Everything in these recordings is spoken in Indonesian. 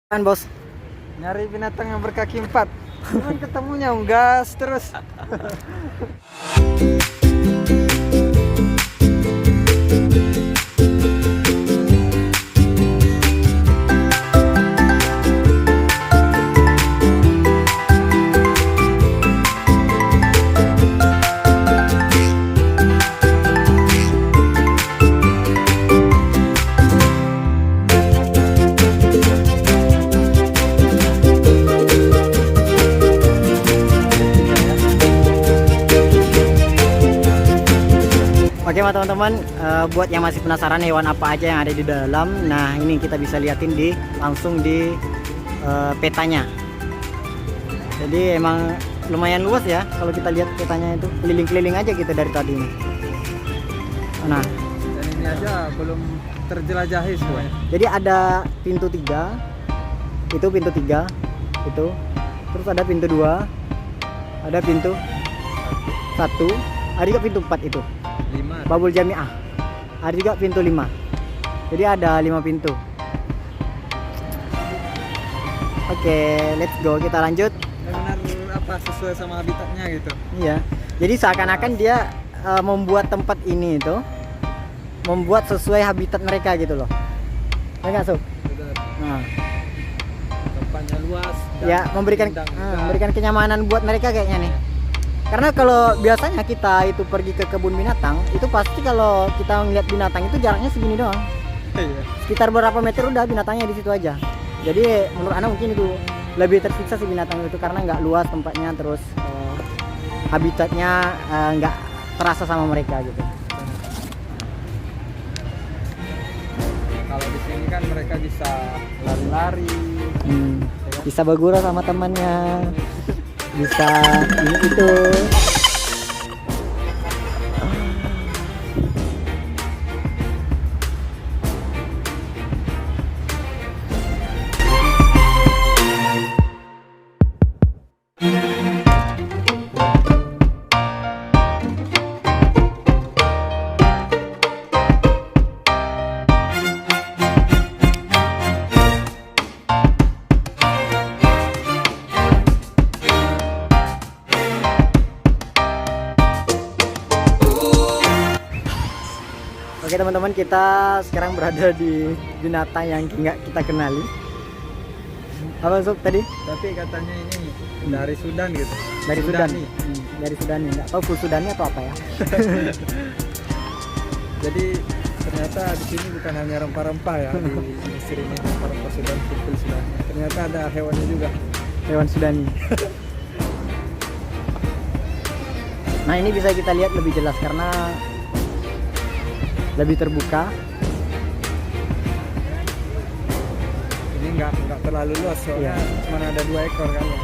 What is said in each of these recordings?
Kan bos, Nyari binatang yang berkaki empat. Cuman ketemunya unggas terus. oke teman-teman, buat yang masih penasaran hewan apa aja yang ada di dalam, nah ini kita bisa liatin langsung di petanya. Jadi emang lumayan luas ya kalau kita lihat petanya itu, keliling-keliling aja gitu dari tadi nih. Nah, Dan ini aja belum terjelajahi semuanya. jadi ada pintu 3, itu pintu 3 itu, terus ada pintu 2, ada pintu 1, ada juga pintu 4 itu. 5. Babul Jamiah. Ada juga pintu 5. Jadi ada 5 pintu. Oke, let's go. Kita lanjut. Benar apa sesuai sama habitatnya gitu. Iya. Jadi seakan-akan dia membuat tempat ini itu membuat sesuai habitat mereka gitu loh. Ya nggak, Sob? Benar. Nah, Tempatnya luas. Dan ya memberikan rindang juga. memberikan kenyamanan buat mereka kayaknya nih. Karena kalau biasanya kita itu pergi ke kebun binatang, itu pasti kalau kita ngeliat binatang itu jaraknya segini doang. Iya. Sekitar berapa meter udah binatangnya di situ aja. Jadi menurut Ana mungkin itu lebih tersiksa si binatang itu karena nggak luas tempatnya, terus habitatnya nggak terasa sama mereka gitu. Kalau di sini kan mereka bisa lari-lari. Bisa bergurau sama temannya, bisa ini itu. Oke teman-teman, kita sekarang berada di binatang yang nggak kita kenali. Apa Sob tadi? Tapi katanya ini dari Sudan gitu. Dari Sudan. Sudani. Dari Sudan nih, nggak tahu full Sudani atau apa ya. Jadi ternyata di sini bukan hanya rempah-rempah ya di Mesir ini, rempah-rempah Sudan, full Sudan. Ternyata ada hewannya juga. Hewan Sudani. Nah ini bisa kita lihat lebih jelas karena lebih terbuka. Ini nggak terlalu luas soalnya cuma ada 2 ekor kan ya.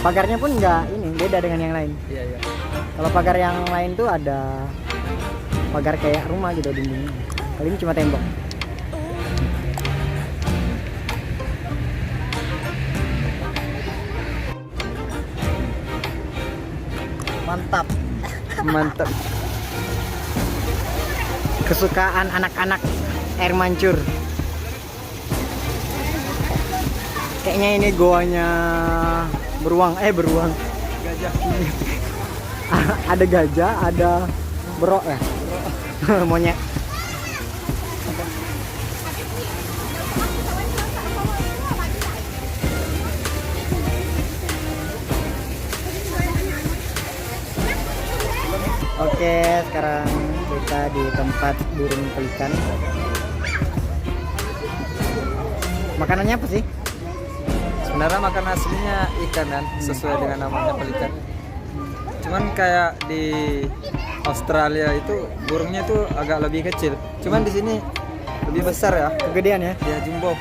Pagarnya pun nggak ini beda dengan yang lain. Iya iya. Kalau pagar yang lain tuh ada pagar kayak rumah gitu dindingnya. Kali ini cuma tembok. Mantap. Mantap. Kesukaan anak-anak air mancur. Kayaknya ini goanya beruang. Gajah. Ada gajah, ada berok ya. Monyet. Oke, sekarang kita di tempat burung pelikan. Makanannya apa sih? Sebenarnya makan aslinya ikan kan, sesuai dengan namanya pelikan. Cuman kayak di Australia itu burungnya itu agak lebih kecil. Cuman di sini lebih besar ya. Kegedean ya? Ya jumbo.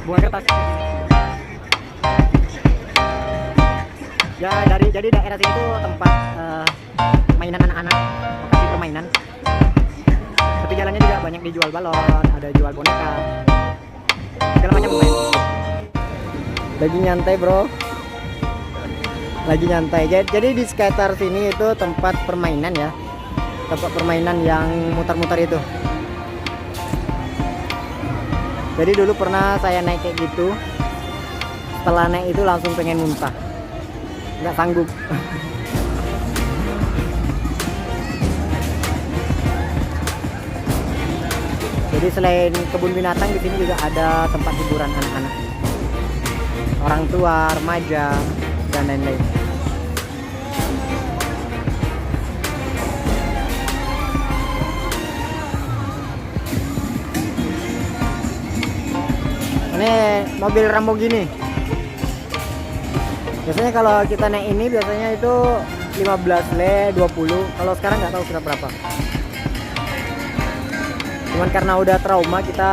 Buang kertas. Ya jadi daerah sini tuh tempat mainan anak-anak, lokasi permainan. Tepi jalannya juga banyak dijual balon, ada jual boneka, segala macam pemain. Lagi nyantai bro. Lagi nyantai. Jadi di sekitar sini itu tempat permainan ya. Tempat permainan yang muter-muter itu. Jadi dulu pernah saya naik kayak gitu. Setelah naik itu langsung pengen muntah. Nggak sanggup. Jadi selain kebun binatang di sini juga ada tempat hiburan anak-anak, orang tua, remaja, dan lain-lain. Ini mobil Lamborghini. Biasanya kalau kita naik ini biasanya itu 15 le 20. Kalau sekarang nggak tahu sudah berapa. Cuman karena udah trauma kita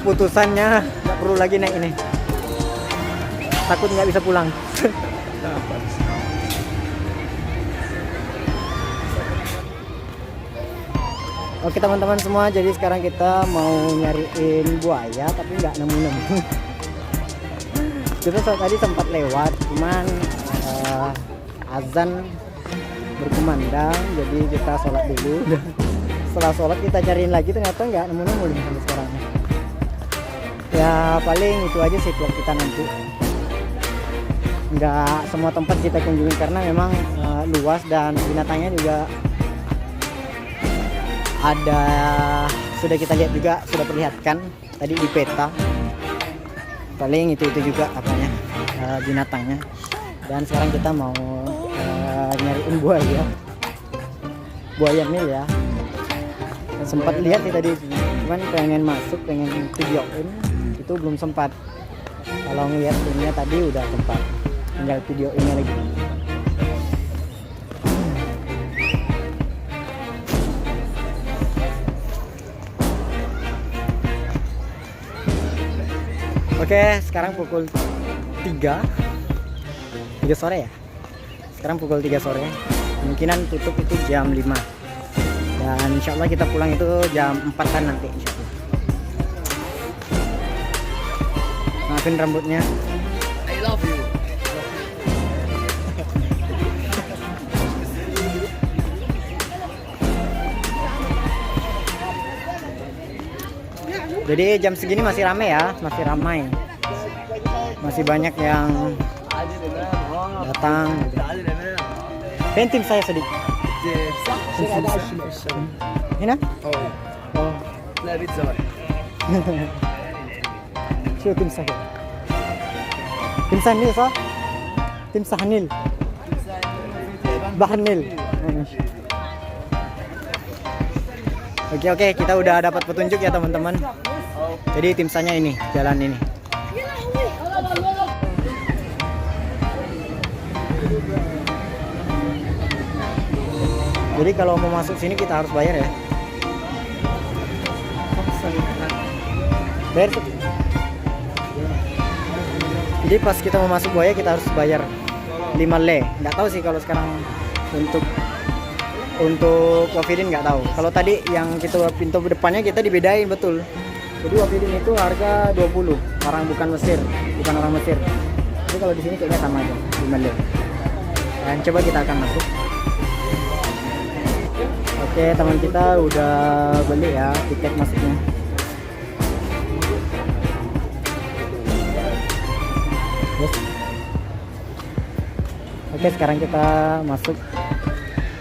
putusannya nggak perlu lagi naik ini. Takut nggak bisa pulang. Oke teman-teman semua, jadi sekarang kita mau nyariin buaya tapi nggak nemu-nemu. Kita tadi sempat lewat, cuman azan berkumandang, jadi kita sholat dulu. Setelah sholat kita cariin lagi, ternyata nggak nemu-nemu sampai sekarang. Ya paling itu aja sih vlog kita nanti. Nggak semua tempat kita kunjungi karena memang luas dan binatangnya juga ada, sudah kita lihat juga, sudah perlihatkan tadi di peta. Paling itu juga apanya binatangnya. Dan sekarang kita mau nyariin buaya nil ya. Sempat lihat sih tadi, cuman pengen masuk, pengen videoin, itu belum sempat. Kalau ngeliat filmnya tadi udah sempat, tinggal videoinnya lagi. Oke, sekarang pukul 3 sore ya. Sekarang pukul 3 sore. Kemungkinan tutup itu jam 5. Dan insya Allah kita pulang itu jam 4-an nanti insya Allah. Maafin rambutnya. I love you. Jadi jam segini masih ramai ya, masih ramai. Masih banyak yang datang. Pentim saya sedikit. هنا؟ اه لا بيتزا واحد. شو تمسح؟ تمسح النيل صح؟ تمسح النيل بحر النيل. Oke, kita udah dapat petunjuk ya teman-teman. Jadi timsahnya ini, jalan ini. Jadi kalau mau masuk sini kita harus bayar ya. Bayar. Jadi pas kita mau masuk buaya kita harus bayar 5 le. Nggak tahu sih kalau sekarang untuk Wafidin nggak tahu. Kalau tadi yang kita pintu depannya kita dibedain betul. Jadi Wafidin itu harga 20. Orang bukan Mesir, bukan orang Mesir. Jadi kalau di sini kayaknya sama aja, 5 le. Dan coba kita akan masuk. Oke, teman kita udah beli ya tiket masuknya. Yes. Oke, sekarang kita masuk.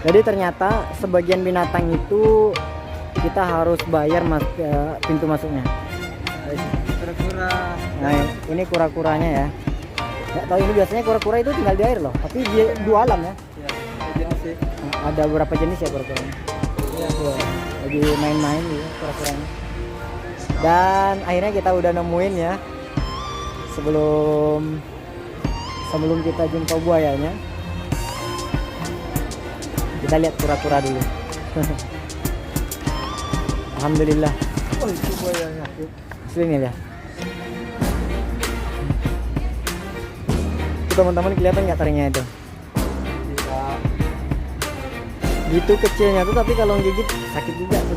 Jadi ternyata sebagian binatang itu kita harus bayar pintu masuknya. Kura-kura. Nah, ini kura-kuranya ya. Nggak tahu ini biasanya kura-kura itu tinggal di air loh, tapi dia dua alam ya. Ada beberapa jenis ya kura-kuranya. Lagi main-main ya kura-kuranya. Dan akhirnya kita udah nemuin ya. Sebelum kita jumpa buayanya, kita lihat kura-kura dulu. Alhamdulillah. Oh, itu buayanya. Sini ya. Teman-teman kelihatan nggak taringnya itu? Gitu kecilnya tuh, tapi kalau gigit sakit juga tuh.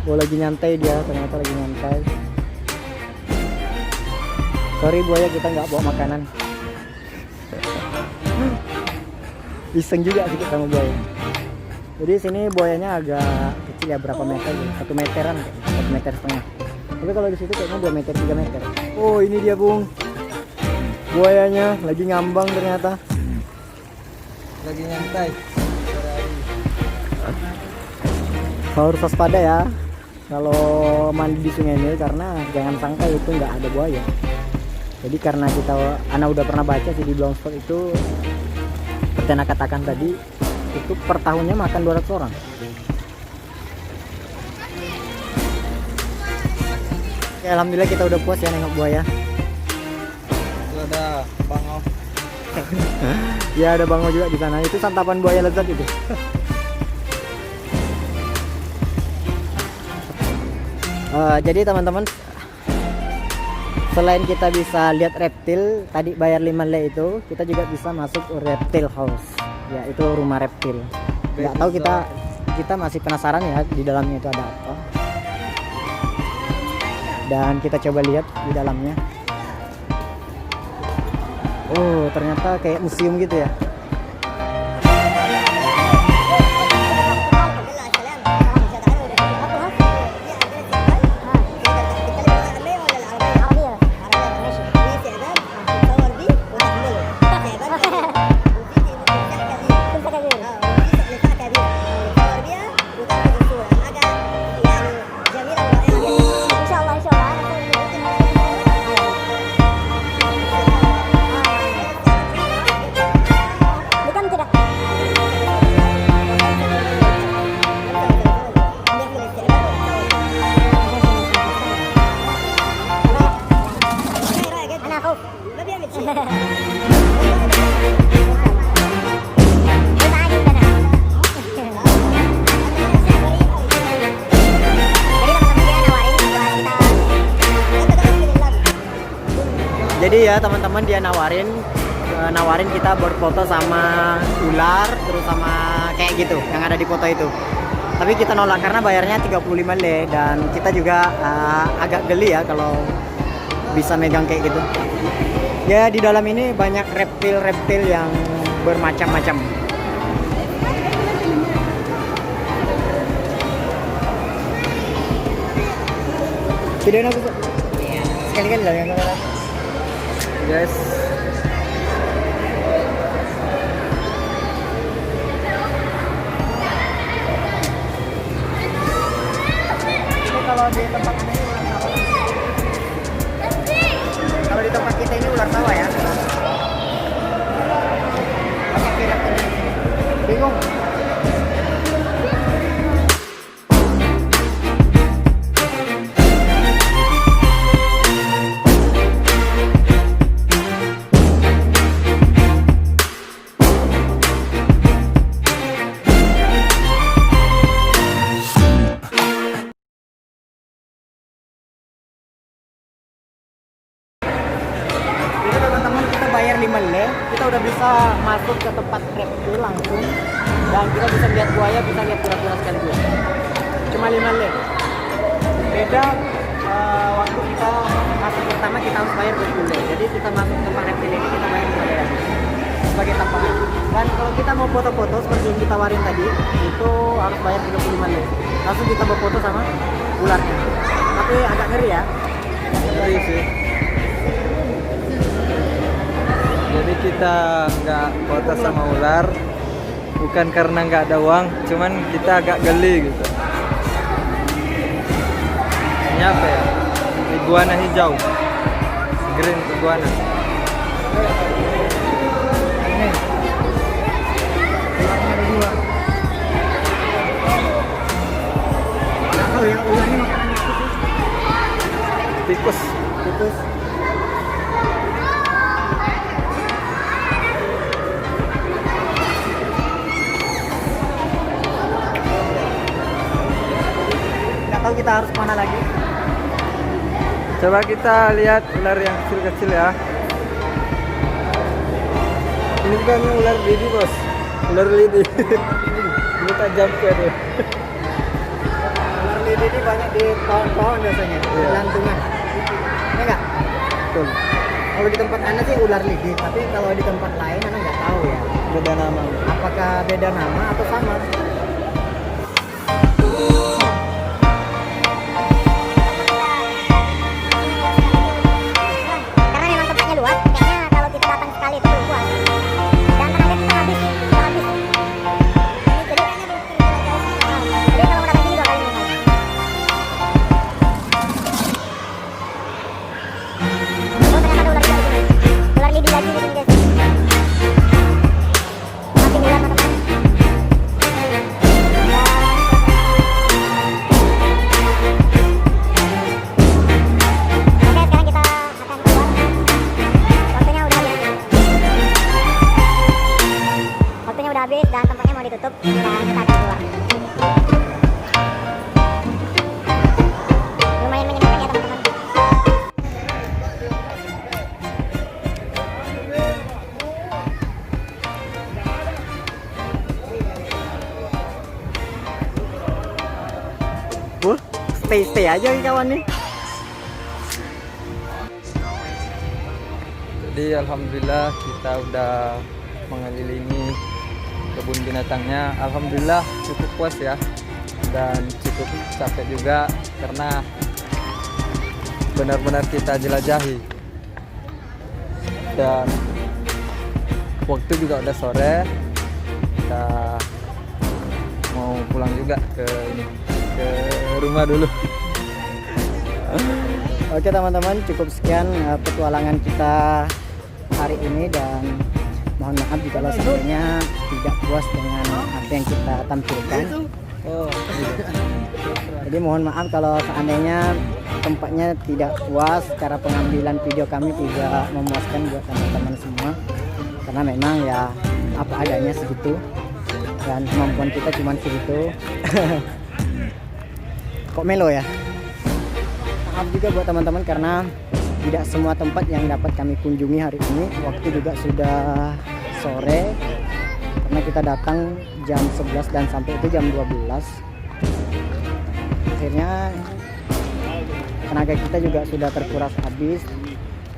Oh lagi nyantai dia, ternyata lagi nyantai. Sorry buaya, kita nggak bawa makanan. Iseng juga sih sama buaya. Jadi sini buayanya agak kecil ya, berapa meter gitu? 1 meteran, 1 meter setengah. Tapi kalau di situ kayaknya 2 meter, 3 meter. Oh ini dia Bung, buayanya lagi ngambang ternyata. Lagi nyantai. Harus waspada ya kalau mandi di sungai ini, karena jangan sangka itu nggak ada buaya. Jadi karena Ana udah pernah baca sih di Blogspot itu, seperti Ana katakan tadi, itu per tahunnya makan 200 orang. Oke, alhamdulillah kita udah puas ya nengok buaya. Itu ada bangau. Ya ada bangau juga di sana. Itu santapan buaya lezat itu. Jadi teman-teman, selain kita bisa lihat reptil tadi bayar 5 le itu, kita juga bisa masuk reptile house. Ya itu rumah reptil. Nggak tahu, kita masih penasaran ya di dalamnya itu ada apa. Dan kita coba lihat di dalamnya. Oh ternyata kayak museum gitu ya. Jadi ya teman-teman, dia nawarin kita berfoto sama ular, terus sama kayak gitu yang ada di foto itu. Tapi kita nolak karena bayarnya 35 le, dan kita juga agak geli ya kalau bisa megang kayak gitu. Ya di dalam ini banyak reptil-reptil yang bermacam-macam. Videoin aku sekali-kali lah yang kamera. Guys, Kalau di tempat ini ular sawah. Kalau di tempat kita ini ular sawah ya. Banyak kira bingung. Bayar 5 le, kita udah bisa masuk ke tempat reptil langsung, dan kita bisa lihat buaya, bisa lihat kura-kura sekaligus. Cuma 5 le. Beda waktu kita masuk pertama kita harus bayar 20 le. Jadi kita masuk tempat reptil ini kita bayar 5 le sebagai tambahan. Dan kalau kita mau foto-foto seperti yang kita warin tadi, itu harus bayar 35 le. Langsung kita berfoto sama ularnya. Tapi agak ngeri ya. ngeri sih. Jadi kita nggak foto sama ular bukan karena nggak ada uang, cuman kita agak geli gitu. Ini apa ya? Iguana hijau, green iguana. Ini ada 2. Nggak tahu ya, ular ini makanannya apa sih? Tikus. Tikus. Tahu kita harus kemana lagi? Coba kita lihat ular yang kecil-kecil ya. Ini bukan ular lidi bos, ular lidi. Ini tajam ke deh. Ular ini banyak di pohon-pohon biasanya, Iya. lantungan. Ya enggak? Betul. Kalau di tempat Anda sih ular lidi, tapi kalau di tempat lain Anda nggak tahu ya. Beda nama. Apakah beda nama atau sama? Karena memang tempatnya luas, kayaknya kalau kita datang sekali itu belum puas. Dan tenaga kita habis, kita habis. Jadi kalau mau datang sini 2 kali minimal. Oh ternyata ada ular juga di sini. Ular lidi lagi di sini guys. Makin ular teman-teman. Oke, sekarang kita akan keluar. Waktunya udah habis. Waktunya udah habis dan tempatnya mau ditutup dan kita akan keluar. Lumayan menyenangkan ya teman-teman. Wah, stay aja nih kawan nih. Jadi alhamdulillah kita udah mengelilingi kebun binatangnya. Alhamdulillah cukup puas ya, dan cukup capek juga karena benar-benar kita jelajahi. Dan waktu juga udah sore, kita mau pulang juga ke rumah dulu. Oke teman-teman, cukup sekian petualangan kita hari ini, dan mohon maaf jika seandainya tidak puas dengan apa yang kita tampilkan. Oh, Jadi mohon maaf kalau seandainya tempatnya tidak puas, cara pengambilan video kami tidak memuaskan buat teman-teman semua, karena memang ya apa adanya segitu dan kemampuan kita cuma segitu. Kok melo ya? Maaf juga buat teman-teman karena tidak semua tempat yang dapat kami kunjungi hari ini. Waktu juga sudah sore karena kita datang jam 11 dan sampai itu jam 12. Akhirnya tenaga kita juga sudah terkuras habis.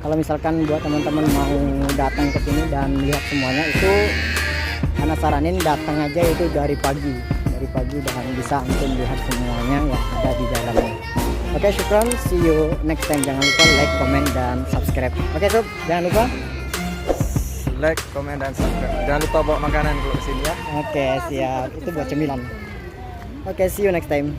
Kalau misalkan buat teman-teman mau datang ke sini dan lihat semuanya, itu Ana saranin datang aja itu dari pagi dan bisa untuk melihat semuanya yang ada di dalamnya. Oke, syukran, see you next time. Jangan lupa like, comment, dan subscribe. Oke sob, jangan lupa. like, komen, dan subscribe. Jangan lupa bawa makanan kalau kesini ya. Oke, siap, itu buat cemilan. Oke, see you next time.